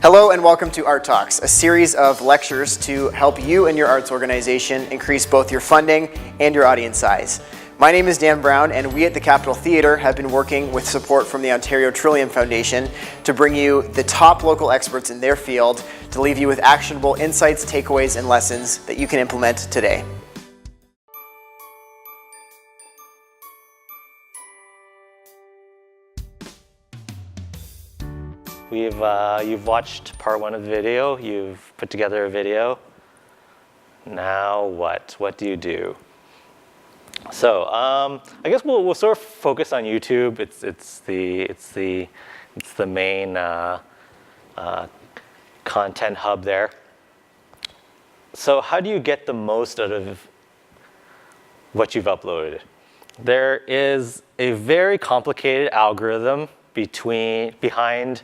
Hello and welcome to Art Talks, a series of lectures to help you and your arts organization increase both your funding and your audience size. My name is Dan Brown, and we at the Capitol Theatre have been working with support from the Ontario Trillium Foundation to bring you the top local experts in their field to leave you with actionable insights, takeaways, and lessons that you can implement today. You've watched part one of the video, you've put together a video. Now what? What do you do? So I guess we'll sort of focus on YouTube. It's the main content hub there. So how do you get the most out of what you've uploaded? There is a very complicated algorithm behind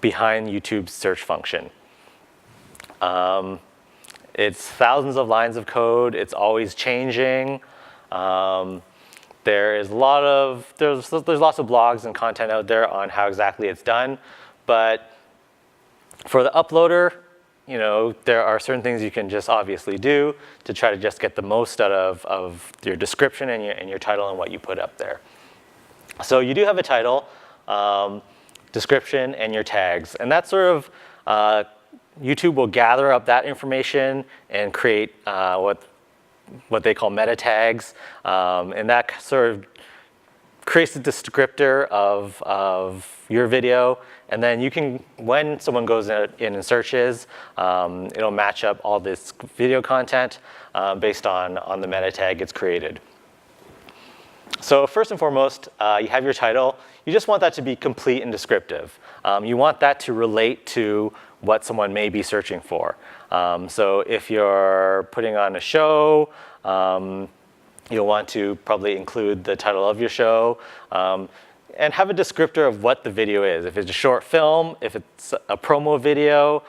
YouTube's search function. It's thousands of lines of code. It's always changing. There's lots of blogs and content out there on how exactly it's done. But for the uploader, there are certain things you can just obviously do to try to just get the most out of your description and your title and what you put up there. So you do have a title, description, and your tags. And that sort of, YouTube will gather up that information and create what they call meta tags. And that sort of creates the descriptor of your video. And then you can, when someone goes in and searches, it'll match up all this video content based on the meta tag it's created. So first and foremost, you have your title. You just want that to be complete and descriptive. You want that to relate to what someone may be searching for. So if you're putting on a show, you'll want to probably include the title of your show and have a descriptor of what the video is. If it's a short film, if it's a promo video,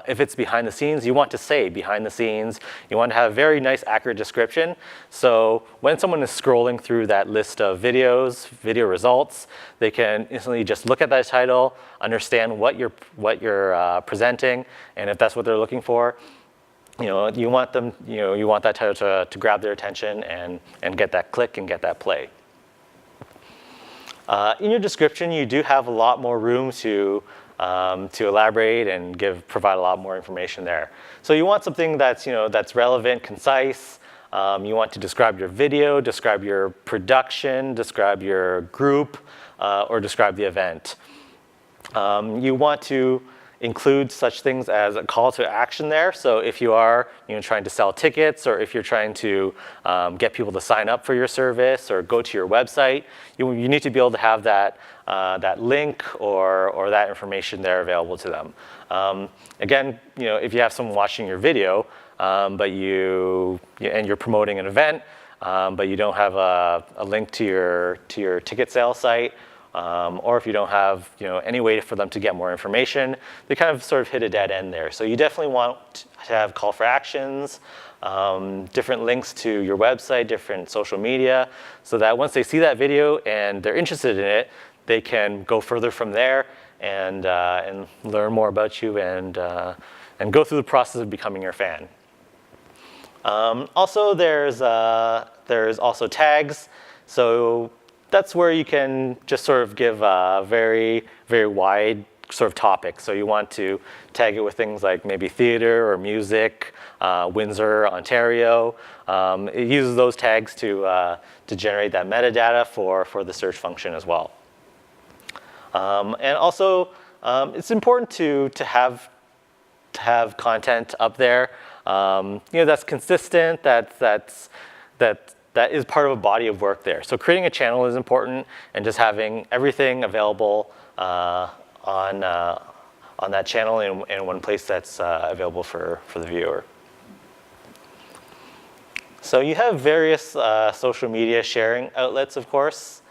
if it's behind the scenes, you want to say behind the scenes. You want to have a very nice, accurate description. So when someone is scrolling through that list of videos, video results, they can instantly just look at that title, understand what you're presenting, and if that's what they're looking for, you want that title to grab their attention and get that click and get that play. In your description, you do have a lot more room to elaborate and provide a lot more information there. So you want something that's relevant, concise. You want to describe your video, describe your production, describe your group, or describe the event. You want to include such things as a call to action there. So if you are trying to sell tickets, or if you're trying to get people to sign up for your service or go to your website, you need to be able to have that link or that information there available to them. Again, if you have someone watching your video, but you're promoting an event, but you don't have a link to your ticket sales site, or if you don't have any way for them to get more information, they kind of sort of hit a dead end there. So you definitely want to have call for actions, different links to your website, different social media, so that once they see that video and they're interested in it, they can go further from there and learn more about you and go through the process of becoming your fan. Also, there's also tags. So that's where you can just sort of give a very, very wide sort of topic. So you want to tag it with things like maybe theater or music, Windsor, Ontario. It uses those tags to generate that metadata for the search function as well. And also, it's important to have content up there. That's consistent. That is part of a body of work there. So creating a channel is important, and just having everything available on that channel in one place that's available for the viewer. So you have various social media sharing outlets, of course,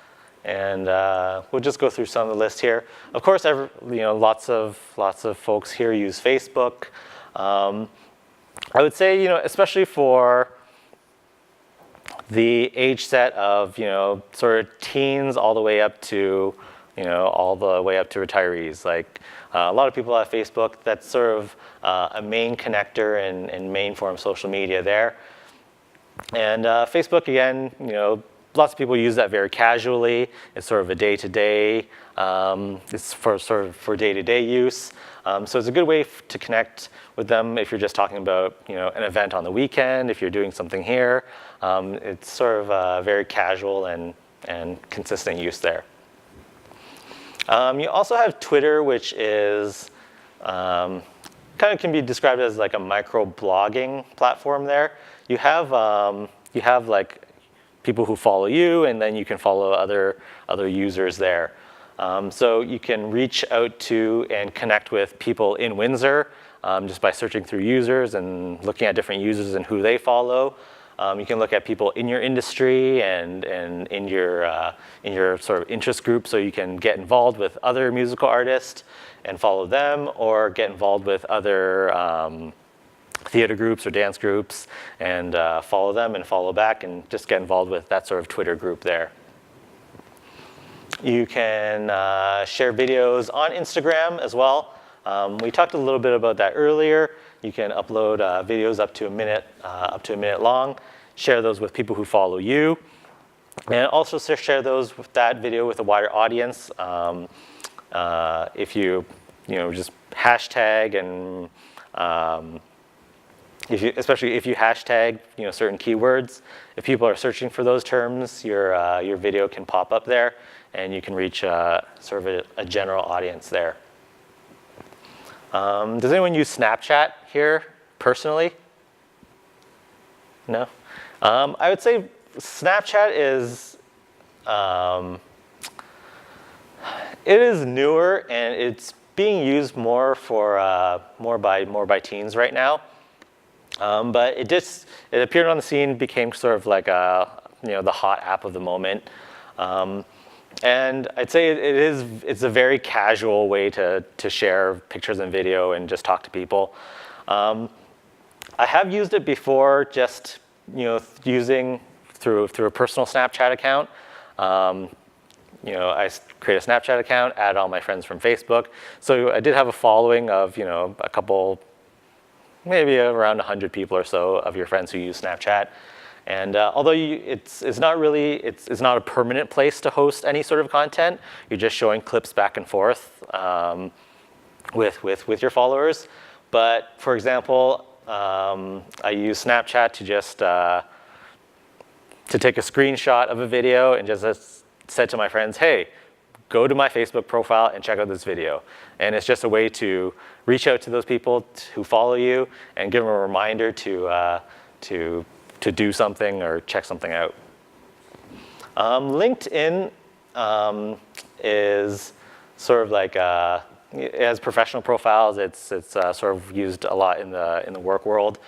and we'll just go through some of the list here. Of course, lots of folks here use Facebook. I would say, especially for the age set of, sort of teens all the way up to all the way up to retirees. Like a lot of people have Facebook. That's sort of a main connector and main form of social media there. And Facebook, again, lots of people use that very casually. It's sort of a day-to-day. It's for day-to-day use. So it's a good way to connect with them if you're just talking about an event on the weekend. If you're doing something here, it's sort of very casual and consistent use there. You also have Twitter, which is kind of can be described as like a micro-blogging platform there. You have like people who follow you, and then you can follow other users there. So you can reach out to and connect with people in Windsor just by searching through users and looking at different users and who they follow. You can look at people in your industry and in your sort of interest group, so you can get involved with other musical artists and follow them, or get involved with other theater groups or dance groups and follow them and follow back and just get involved with that sort of Twitter group there. You can share videos on Instagram as well. We talked a little bit about that earlier. You can upload videos up to a minute long, share those with people who follow you, and also share those with that video with a wider audience. If you just hashtag and especially if you hashtag certain keywords, if people are searching for those terms, your video can pop up there, and you can reach sort of a general audience there. Does anyone use Snapchat here personally? No? I would say Snapchat is it is newer, and it's being used more for more by teens right now. But it appeared on the scene, became sort of like the hot app of the moment. And I'd say it's a very casual way to share pictures and video and just talk to people. I have used it before, just using through a personal Snapchat account. I create a Snapchat account, add all my friends from Facebook. So I did have a following of a couple, maybe around 100 people or so of your friends who use Snapchat. And although it's not a permanent place to host any sort of content, you're just showing clips back and forth with your followers. But for example, I use Snapchat to just to take a screenshot of a video and just said to my friends, hey, go to my Facebook profile and check out this video. And it's just a way to reach out to those people who follow you and give them a reminder to do something or check something out. LinkedIn is sort of like it has professional profiles. It's sort of used a lot in the work world.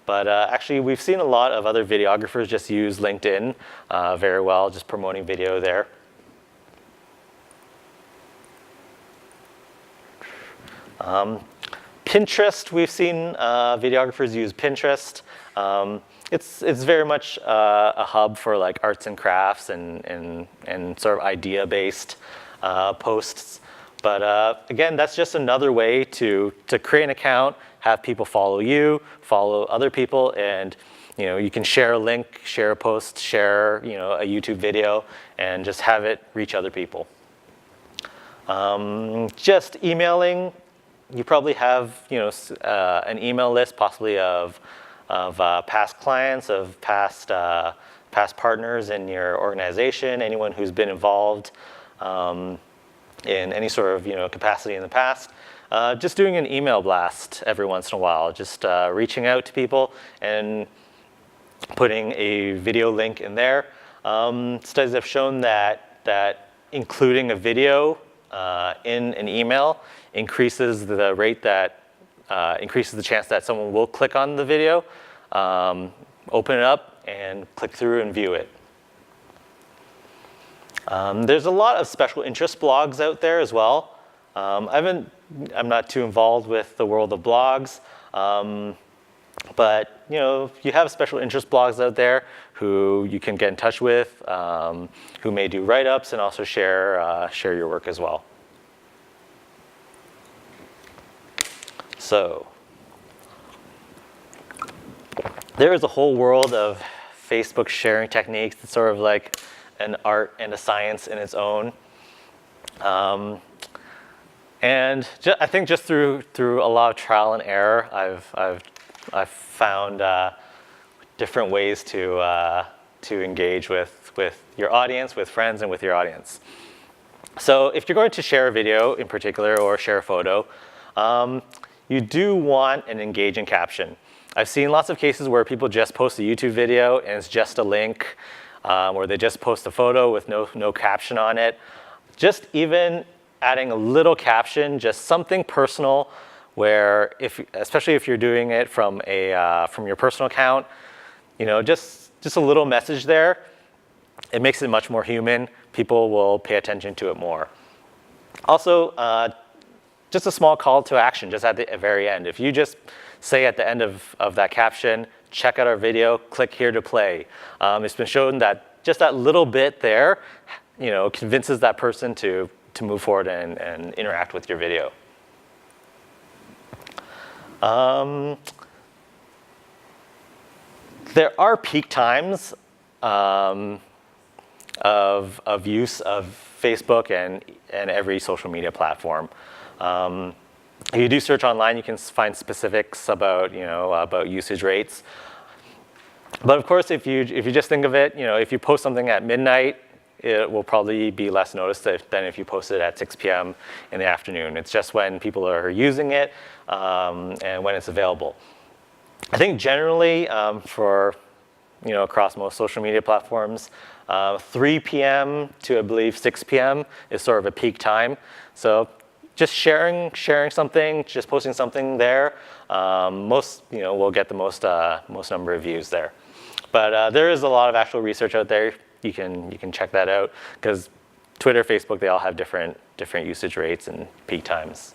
But actually, we've seen a lot of other videographers just use LinkedIn very well, just promoting video there. Pinterest, we've seen videographers use Pinterest. It's very much a hub for like arts and crafts and sort of idea-based posts. But again, that's just another way to create an account, have people follow you, follow other people, and you can share a link, share a post, share a YouTube video, and just have it reach other people. Just emailing, you probably have an email list, possibly of past clients, of past partners in your organization, anyone who's been involved in any sort of capacity in the past. Just doing an email blast every once in a while, just reaching out to people and putting a video link in there. Studies have shown that including a video in an email increases the rate that increases the chance that someone will click on the video, open it up, and click through and view it. There's a lot of special interest blogs out there as well. I'm not too involved with the world of blogs. But you have special interest blogs out there who you can get in touch with, who may do write-ups and also share your work as well. So there is a whole world of Facebook sharing techniques. It's sort of like an art and a science in its own. And I think just through a lot of trial and error, I've found different ways to engage with your audience, with friends, and with your audience. So if you're going to share a video in particular or share a photo, you do want an engaging caption. I've seen lots of cases where people just post a YouTube video and it's just a link, or they just post a photo with no caption on it. Just even adding a little caption, just something personal, where especially if you're doing it from your personal account, just a little message there, it makes it much more human. People will pay attention to it more. Also, just a small call to action, just at the very end. If you just say at the end of that caption, check out our video, click here to play. It's been shown that just that little bit there, convinces that person to move forward and interact with your video. There are peak times of use of Facebook and every social media platform. If you do search online, you can find specifics about usage rates. But of course, if you just think of it, if you post something at midnight, it will probably be less noticed than if you post it at 6 p.m. in the afternoon. It's just when people are using it and when it's available. I think generally for across most social media platforms, 3 p.m. to I believe 6 p.m. is sort of a peak time. So just sharing something, just posting something there, will get the most number of views there. But there is a lot of actual research out there. You can check that out, because Twitter, Facebook, they all have different usage rates and peak times.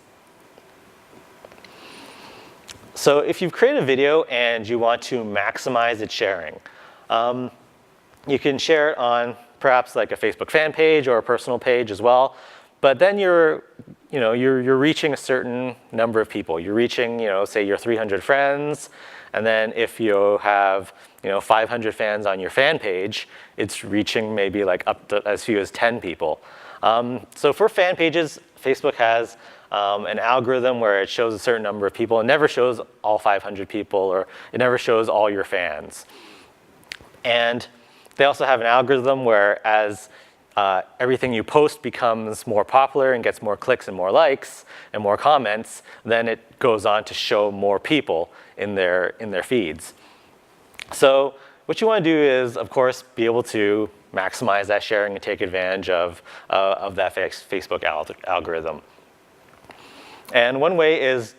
So if you've created a video and you want to maximize its sharing, you can share it on perhaps like a Facebook fan page or a personal page as well. But then you're reaching a certain number of people. You're reaching, say your 300 friends, and then if you have 500 fans on your fan page, it's reaching maybe like up to as few as 10 people. So for fan pages, Facebook has an algorithm where it shows a certain number of people. It never shows all 500 people, or it never shows all your fans. And they also have an algorithm where as everything you post becomes more popular and gets more clicks and more likes and more comments, then it goes on to show more people in their feeds. So what you want to do is, of course, be able to maximize that sharing and take advantage of that Facebook algorithm. And one way is,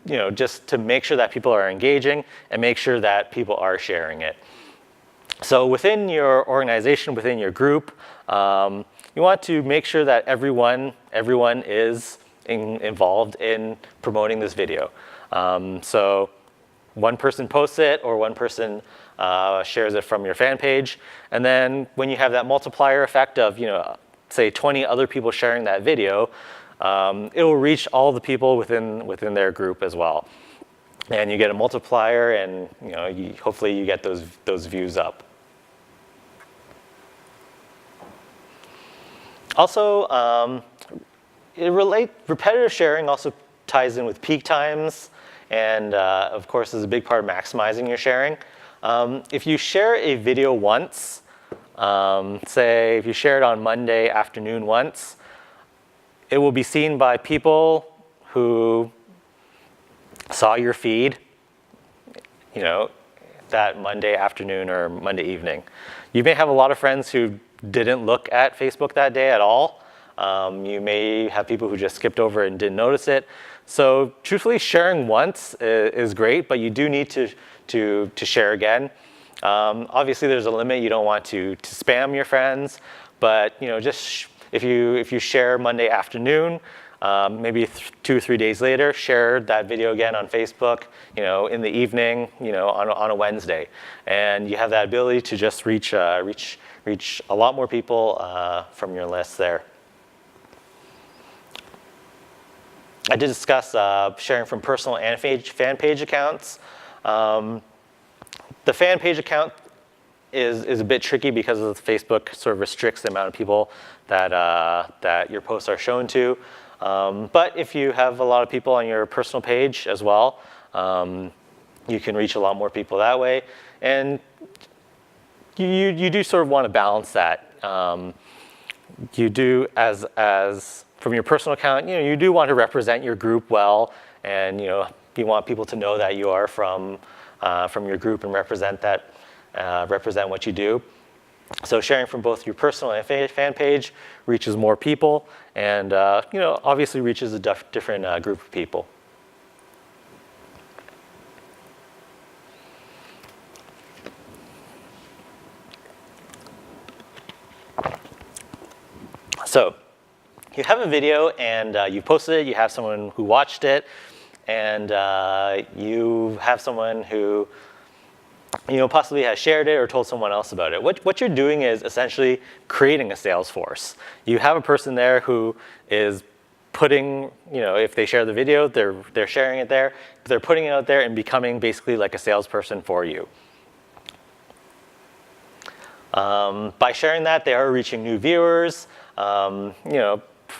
just to make sure that people are engaging and make sure that people are sharing it. So within your organization, within your group, you want to make sure that everyone is involved in promoting this video. So one person posts it, or one person shares it from your fan page, and then when you have that multiplier effect of say 20 other people sharing that video, it will reach all the people within their group as well, and you get a multiplier, and hopefully you get those views up. Also, repetitive sharing also ties in with peak times, and of course is a big part of maximizing your sharing. If you share a video once, say if you share it on Monday afternoon once, it will be seen by people who saw your feed, that Monday afternoon or Monday evening. You may have a lot of friends who didn't look at Facebook that day at all. You may have people who just skipped over and didn't notice it. So truthfully, sharing once is great, but you do need to share again. Obviously, there's a limit. You don't want to spam your friends, but just if you share Monday afternoon, maybe 2 or 3 days later, share that video again on Facebook, in the evening, on a Wednesday. And you have that ability to just reach a lot more people from your list there. I did discuss sharing from personal and fan page accounts. The fan page account is a bit tricky because of Facebook sort of restricts the amount of people that your posts are shown to. But if you have a lot of people on your personal page as well, you can reach a lot more people that way. And you do sort of want to balance that. You do, as from your personal account, you do want to represent your group well, and you want people to know that you are from your group and represent what you do. So sharing from both your personal and fan page reaches more people, and obviously reaches a different group of people. So you have a video and you posted it, you have someone who watched it, and you have someone who possibly has shared it or told someone else about it. What you're doing is essentially creating a sales force. You have a person there who is putting, if they share the video, they're sharing it there. They're putting it out there and becoming basically like a salesperson for you. By sharing that, they are reaching new viewers.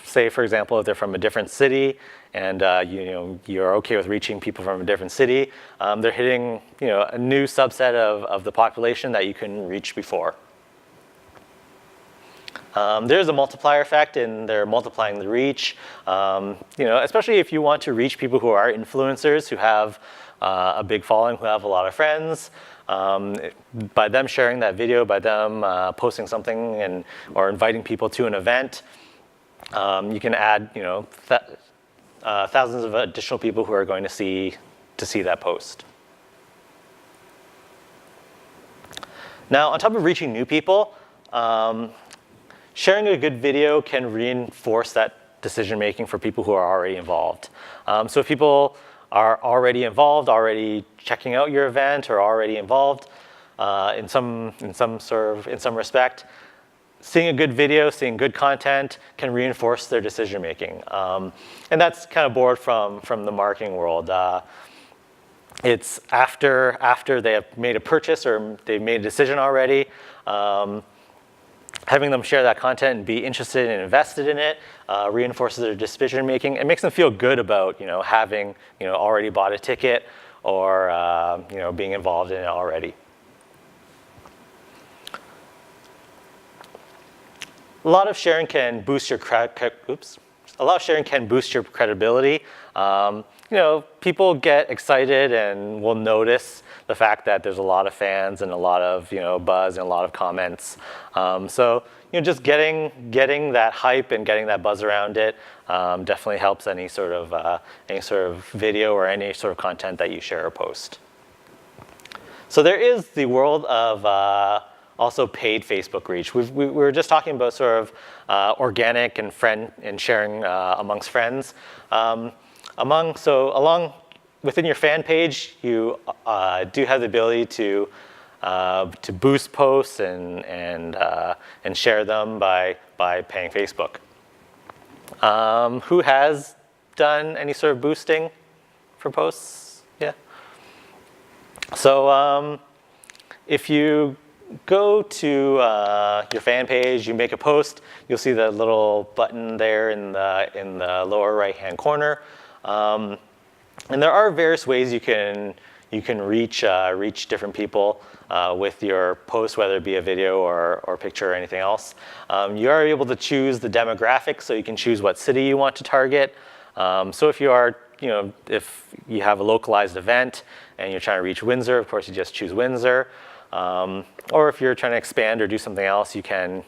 Say, for example, if they're from a different city and you're okay with reaching people from a different city, they're hitting a new subset of the population that you couldn't reach before. There's a multiplier effect, and they're multiplying the reach. Especially if you want to reach people who are influencers, who have a big following, who have a lot of friends. By them sharing that video, by them posting something or inviting people to an event, you can add thousands of additional people who are going to see that post. Now, on top of reaching new people, sharing a good video can reinforce that decision making for people who are already involved. So if people are already involved, already checking out your event, or already involved in some respect, seeing a good video, seeing good content can reinforce their decision making. And that's kind of borrowed from the marketing world. It's after they have made a purchase or they've made a decision already, having them share that content and be interested and invested in it reinforces their decision making. It makes them feel good about having already bought a ticket or being involved in it already. A lot of sharing can boost your credibility. People get excited and will notice the fact that there's a lot of fans and a lot of buzz and a lot of comments. So just getting that hype and getting that buzz around it definitely helps any sort of video or any sort of content that you share or post. So there is the world of also paid Facebook reach. We were just talking about sort of organic and sharing amongst friends. Within your fan page, you do have the ability to boost posts and share them by paying Facebook. Who has done any sort of boosting for posts? Yeah. So if you go to your fan page, you make a post, you'll see the little button there in the lower right-hand corner. And there are various ways you can reach different people with your post, whether it be a video or picture or anything else. You are able to choose the demographics, so you can choose what city you want to target. So if if you have a localized event and you're trying to reach Windsor, of course you just choose Windsor. Or if you're trying to expand or do something else, you can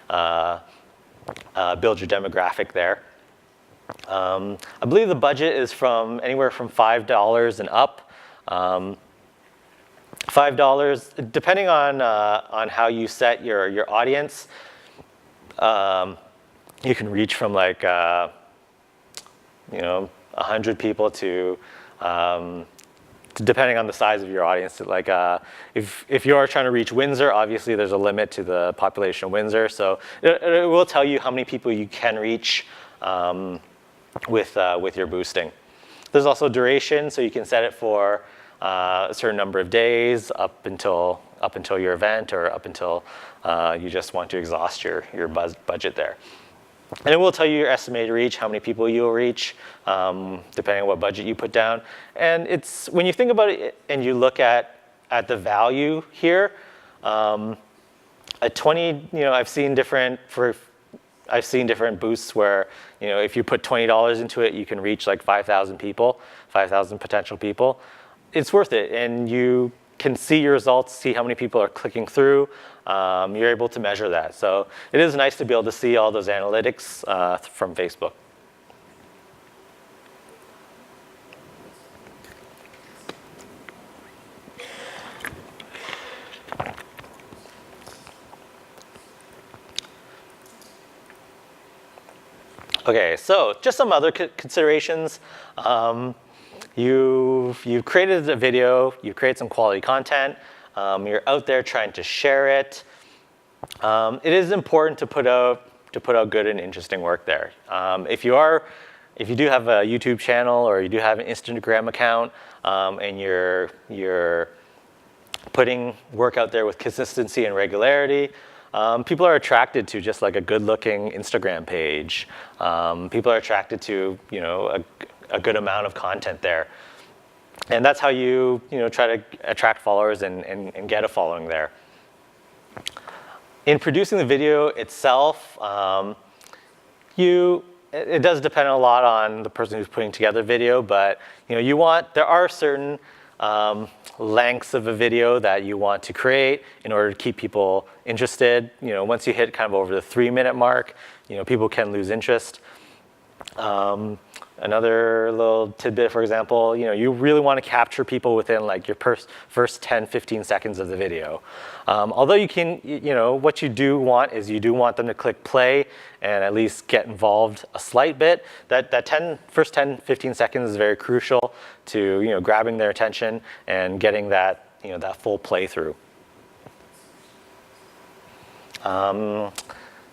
build your demographic there. I believe the budget is from anywhere from $5 and up. $5, depending on how you set your audience, you can reach from like 100 people to depending on the size of your audience. Like if you are trying to reach Windsor, obviously there's a limit to the population of Windsor. So it will tell you how many people you can reach with your boosting. There's also duration, so you can set it for a certain number of days up until your event, or up until you just want to exhaust your budget there. And it will tell you your estimated reach, how many people you will reach, depending on what budget you put down. And it's, when you think about it and you look at the value here, at 20, I've seen different boosts where, if you put $20 into it, you can reach like 5,000 people, 5,000 potential people. It's worth it, and you can see your results, see how many people are clicking through. You're able to measure that. So it is nice to be able to see all those analytics from Facebook. Okay, so just some other considerations. You've created a video, you've created some quality content, you're out there trying to share it. It is important to put out good and interesting work there. If you do have a YouTube channel, or you do have an Instagram account, and you're putting work out there with consistency and regularity, people are attracted to just like a good-looking Instagram page. People are attracted to a good amount of content there. And that's how you try to attract followers and get a following there. In producing the video itself, it does depend a lot on the person who's putting together video, but there are certain lengths of a video that you want to create in order to keep people interested. Once you hit kind of over the 3-minute mark, people can lose interest. Another little tidbit, for example, you really want to capture people within like your first 10, 15 seconds of the video. Although you can, what you do want is you do want them to click play and at least get involved a slight bit. That first 10, 15 seconds is very crucial to, grabbing their attention and getting that, that full playthrough.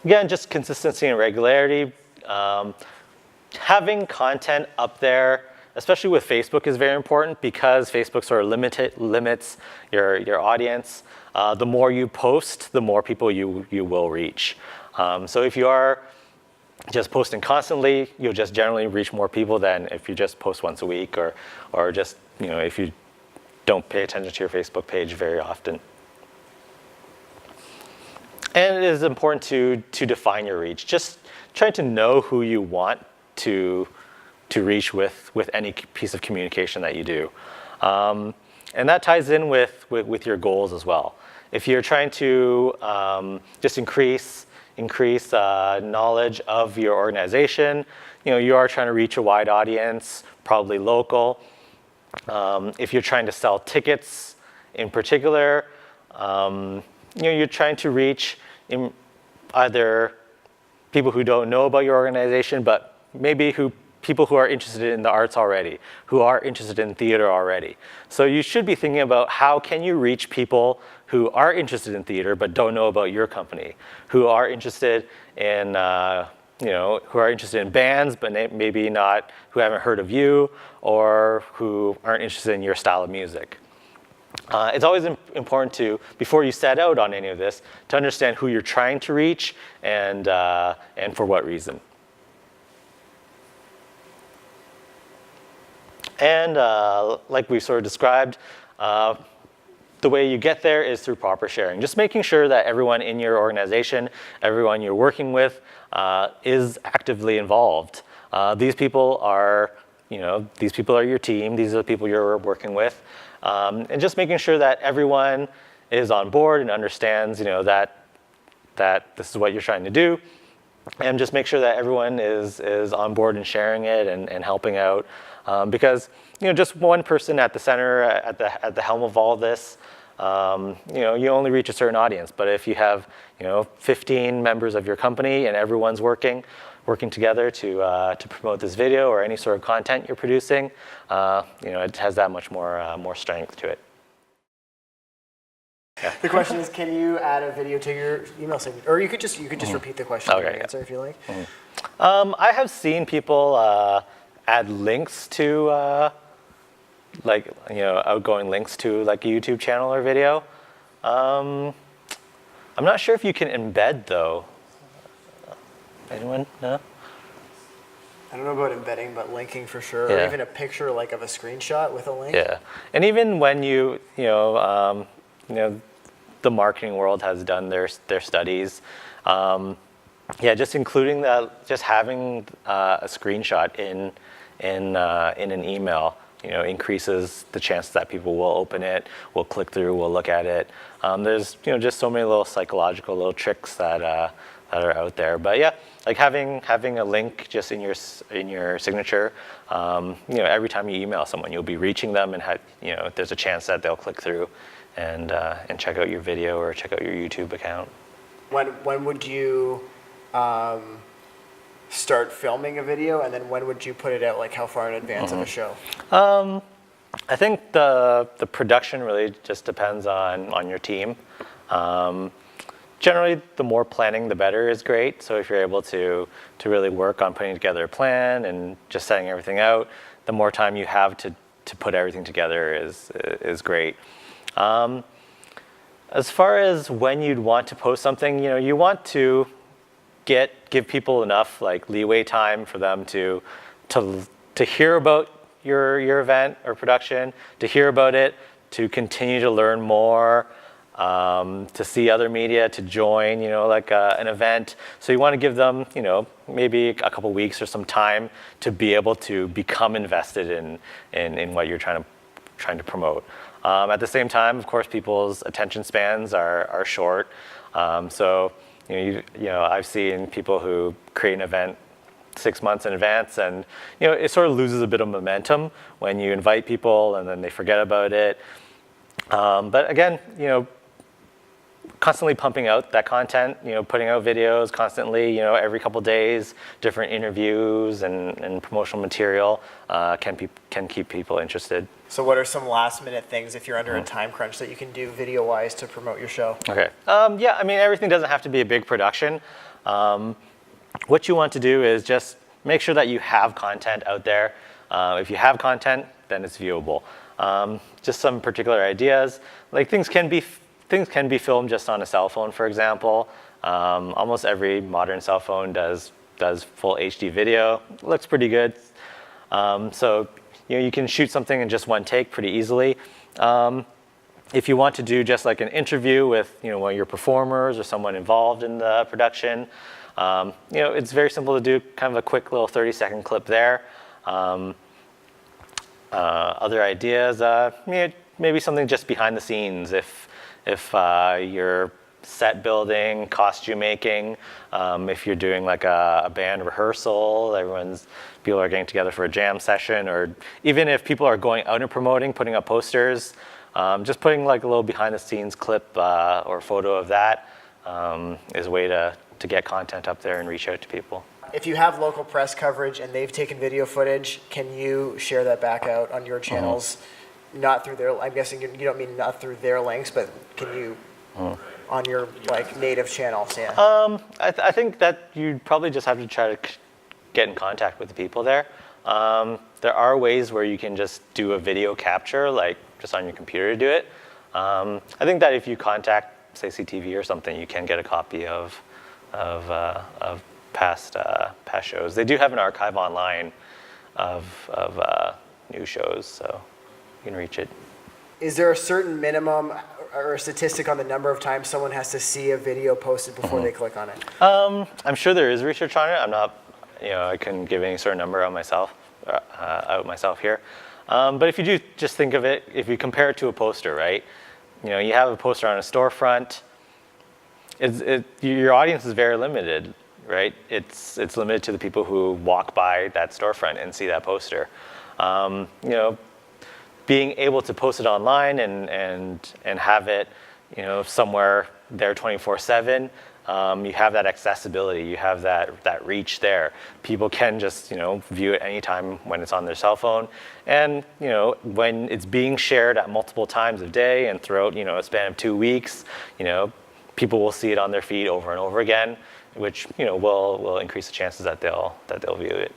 Again, just consistency and regularity. Having content up there, especially with Facebook, is very important because Facebook sort of limits your audience. The more you post, the more people you will reach. So if you are just posting constantly, you'll just generally reach more people than if you just post once a week, or just if you don't pay attention to your Facebook page very often. And it is important to define your reach. Just trying to know who you want to reach with any piece of communication that you do. And that ties in with your goals as well. If you're trying to just increase knowledge of your organization, you are trying to reach a wide audience, probably local. If you're trying to sell tickets in particular, you're trying to reach either people who don't know about your organization, but maybe people who are interested in the arts already, who are interested in theater already. So you should be thinking about how can you reach people who are interested in theater but don't know about your company, who are interested in who are interested in bands but maybe not, who haven't heard of you, or who aren't interested in your style of music. It's always important to, before you set out on any of this, to understand who you're trying to reach and for what reason. And like we sort of described, the way you get there is through proper sharing. Just making sure that everyone in your organization, everyone you're working with, is actively involved. These people are your team. These are the people you're working with. And just making sure that everyone is on board and understands, that this is what you're trying to do. And just make sure that everyone is on board and sharing it and helping out. Because just one person at the center, at the helm of all of this, you only reach a certain audience. But if you have 15 members of your company and everyone's working, working together to promote this video or any sort of content you're producing, it has that much more strength to it. Yeah. The question is, can you add a video to your email signature? Or you could just repeat the question and answer if you like. I have seen people add links to outgoing links to like a YouTube channel or video. I'm not sure if you can embed though. Anyone? No? I don't know about embedding, but linking for sure. Yeah. Or even a picture like of a screenshot with a link. Yeah, and even when the marketing world has done their studies. Just including that, just having a screenshot in an email, increases the chance that people will open it, will click through, will look at it. There's just so many little psychological little tricks that are out there. But yeah, like having a link just in your signature, every time you email someone, you'll be reaching them, and there's a chance that they'll click through and check out your video or check out your YouTube account. When would you start filming a video, and then when would you put it out? Like how far in advance of a show? I think the production really just depends on your team. Generally, the more planning, the better is great. So if you're able to really work on putting together a plan and just setting everything out, the more time you have to put everything together is great. As far as when you'd want to post something, you want to give people enough like leeway time for them to hear about your event or production, to hear about it, to continue to learn more, to see other media, to join, an event. So you want to give them, maybe a couple weeks or some time to be able to become invested in what you're trying to promote. At the same time, of course, people's attention spans are short. So I've seen people who create an event 6 months in advance, and it sort of loses a bit of momentum when you invite people and then they forget about it. But again, constantly pumping out that content, putting out videos constantly, every couple days, different interviews and promotional material can keep people interested. So what are some last minute things if you're under a time crunch that you can do video wise to promote your show? Okay. Everything doesn't have to be a big production. What you want to do is just make sure that you have content out there. If you have content, then it's viewable. Just some particular ideas, like things can be filmed just on a cell phone, for example. Almost every modern cell phone does full HD video. It looks pretty good. So you can shoot something in just one take pretty easily. If you want to do just like an interview with one of your performers or someone involved in the production, it's very simple to do kind of a quick little 30-second clip there. Other ideas, maybe something just behind the scenes. If you're set building, costume making, if you're doing like a band rehearsal, people are getting together for a jam session, or even if people are going out and promoting, putting up posters, just putting like a little behind the scenes clip or photo of that is a way to get content up there and reach out to people. If you have local press coverage and they've taken video footage, can you share that back out on your channels? Not through their, I'm guessing you don't mean not through their links, but can you on your like native channels? Yeah. I think that you probably just have to try to get in contact with the people there. There are ways where you can just do a video capture, like just on your computer to do it. I think that if you contact, say, CTV or something, you can get a copy of past shows. They do have an archive online of new shows, so you can reach it. Is there a certain minimum or a statistic on the number of times someone has to see a video posted before they click on it? I'm sure there is research on it. I'm not, I couldn't give any sort of number out myself here. But if you do just think of it, if you compare it to a poster, right? You have a poster on a storefront. Your audience is very limited, right? It's limited to the people who walk by that storefront and see that poster. Being able to post it online and have it, somewhere there 24/7, you have that accessibility, you have that reach there. People can just view it anytime when it's on their cell phone, and when it's being shared at multiple times a day and throughout a span of 2 weeks, people will see it on their feed over and over again, which will increase the chances that they'll view it.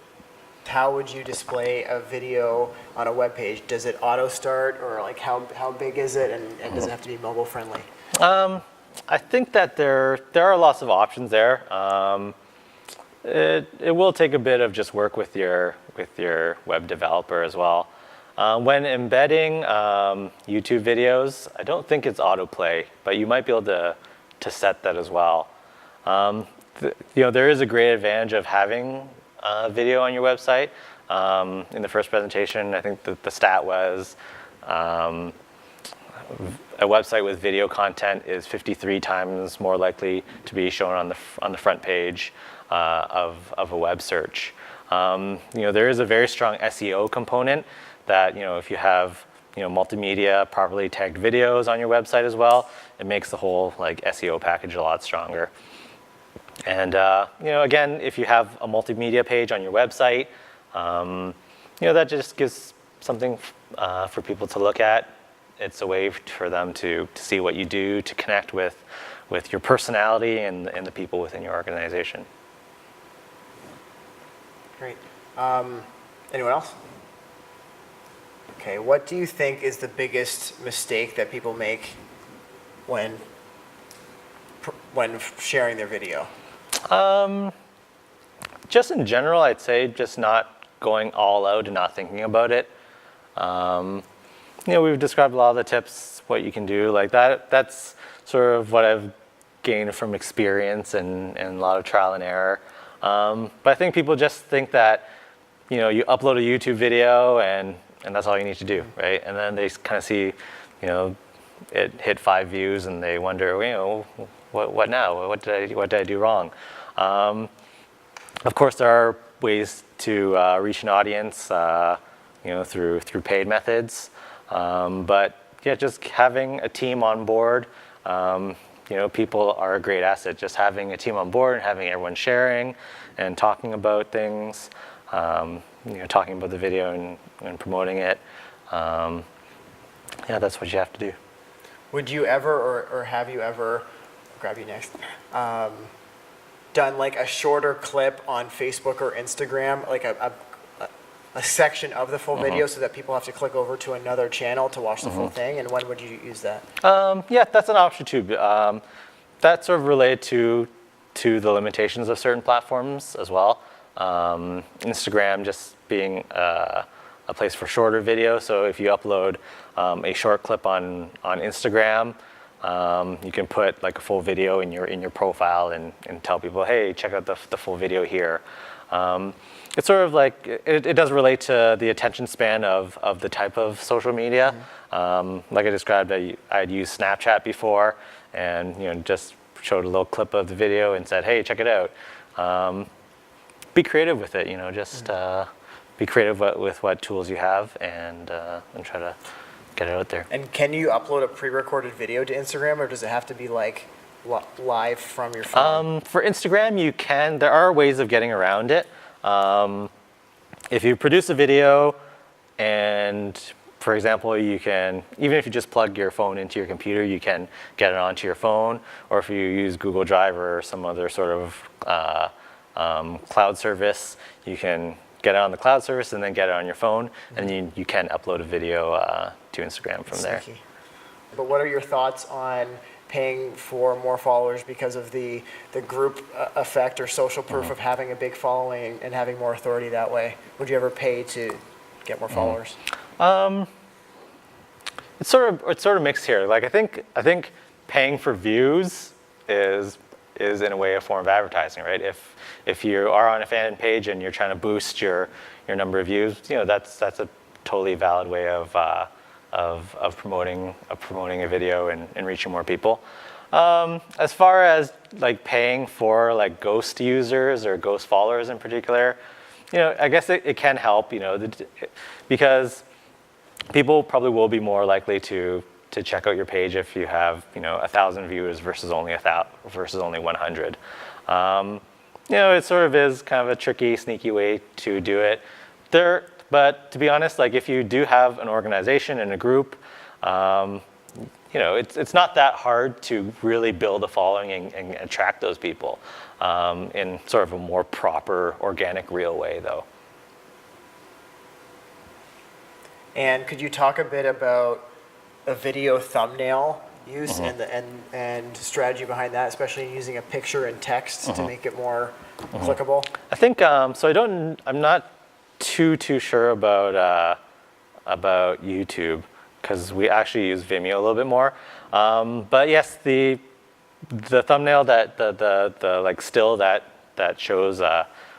How would you display a video on a web page? Does it auto start, or like how big is it, and does it have to be mobile friendly? I think that there are lots of options there. It will take a bit of just work with your web developer as well. When embedding YouTube videos, I don't think it's autoplay, but you might be able to set that as well. There is a great advantage of having video on your website. In the first presentation, I think the stat was a website with video content is 53 times more likely to be shown on the front page of a web search. There is a very strong SEO component that if you have multimedia, properly tagged videos on your website as well, it makes the whole SEO package a lot stronger. And again, if you have a multimedia page on your website, that just gives something for people to look at. It's a way for them to see what you do, to connect with your personality and the people within your organization. Great. Anyone else? Okay, what do you think is the biggest mistake that people make when sharing their video? Just in general, I'd say just not going all out and not thinking about it. We've described a lot of the tips, what you can do like that. That's sort of what I've gained from experience and a lot of trial and error. But I think people just think that, you upload a YouTube video and that's all you need to do, right? And then they kind of see, it hit 5 views and they wonder, what now? What did I do wrong? Of course, there are ways to reach an audience, through paid methods. But yeah, just having a team on board, people are a great asset. Just having a team on board and having everyone sharing and talking about things, talking about the video and promoting it. That's what you have to do. Would you ever, or have you ever, I'll grab you next, done like a shorter clip on Facebook or Instagram, like a section of the full video so that people have to click over to another channel to watch the full thing? And when would you use that? Yeah, that's an option too. That's sort of related to the limitations of certain platforms as well. Instagram just being a place for shorter video. So if you upload a short clip on Instagram, you can put like a full video in your profile and tell people, hey, check out the full video here. It's sort of like, it does relate to the attention span of the type of social media. Like I described, I'd used Snapchat before and just showed a little clip of the video and said, hey, check it out. Be creative with it, just be creative with what tools you have and try to get it out there. And can you upload a pre-recorded video to Instagram, or does it have to be like live from your phone? For Instagram, you can. There are ways of getting around it. If you produce a video and, for example, you can, even if you just plug your phone into your computer, you can get it onto your phone, or if you use Google Drive or some other sort of cloud service, you can get it on the cloud service and then get it on your phone, and you can upload a video to Instagram from there. But what are your thoughts on paying for more followers because of the group effect or social proof of having a big following and having more authority that way? Would you ever pay to get more followers? It's sort of mixed here. Like I think paying for views is in a way a form of advertising, right? If you are on a fan page and you're trying to boost your number of views, that's a totally valid way of promoting a video and reaching more people. As far as like paying for like ghost users or ghost followers in particular, I guess it can help, because people probably will be more likely to to check out your page if you have 1,000 viewers versus only 100. It sort of is kind of a tricky, sneaky way to do it. But to be honest, like if you do have an organization and a group, it's not that hard to really build a following and attract those people in sort of a more proper, organic, real way, though. And could you talk a bit about a video thumbnail use and strategy behind that, especially using a picture and text to make it more clickable? I think so. I'm not too sure about YouTube because we actually use Vimeo a little bit more. But yes, the thumbnail the like still that shows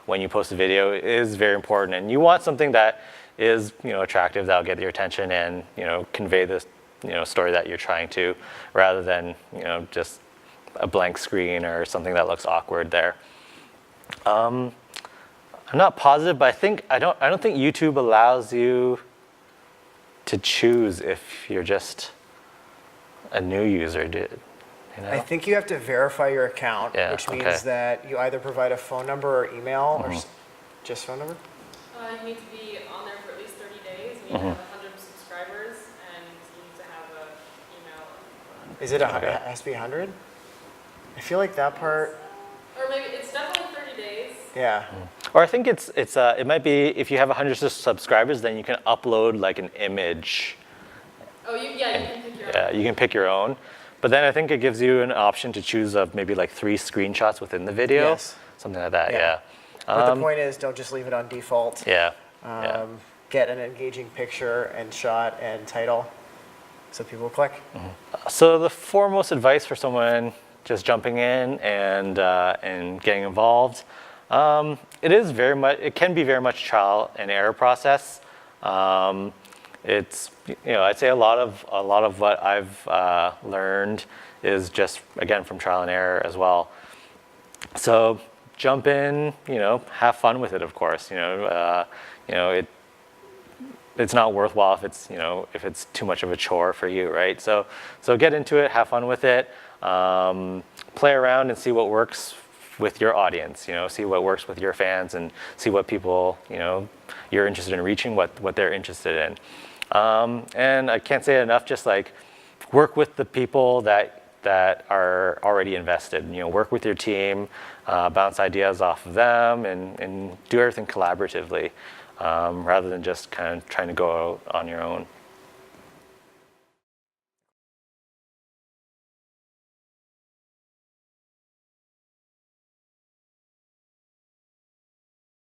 when you post a video is very important, and you want something that is attractive, that'll get your attention and convey this story that you're trying to, rather than just a blank screen or something that looks awkward there. I'm not positive, but I don't think YouTube allows you to choose if you're just a new user. I think you have to verify your account, which means that you either provide a phone number or email, or just phone number. You need to be on there for at least 30 days. You need to have 100 subscribers, and you need to have an email. Is it it has to be 100? I feel like that part. Or maybe it's definitely 30 days. Yeah. Or I think it might be if you have 100 subscribers, then you can upload like an image. Oh, you can pick your own. Yeah, you can pick your own. But then I think it gives you an option to choose of maybe like 3 screenshots within the video. Yes. Something like that, yeah. But the point is, don't just leave it on default. Yeah. Get an engaging picture and shot and title so people click. So the foremost advice for someone just jumping in and getting involved, it can be very much trial and error process. It's I'd say a lot of what I've learned is just again from trial and error as well. So jump in, have fun with it. Of course, it's not worthwhile if it's too much of a chore for you, right? So get into it, have fun with it, play around and see what works with your audience. See what works with your fans and see what people you're interested in reaching, what they're interested in. And I can't say it enough. Just like work with the people that are already invested. Work with your team, bounce ideas off of them, and do everything collaboratively, rather than just kind of trying to go out on your own.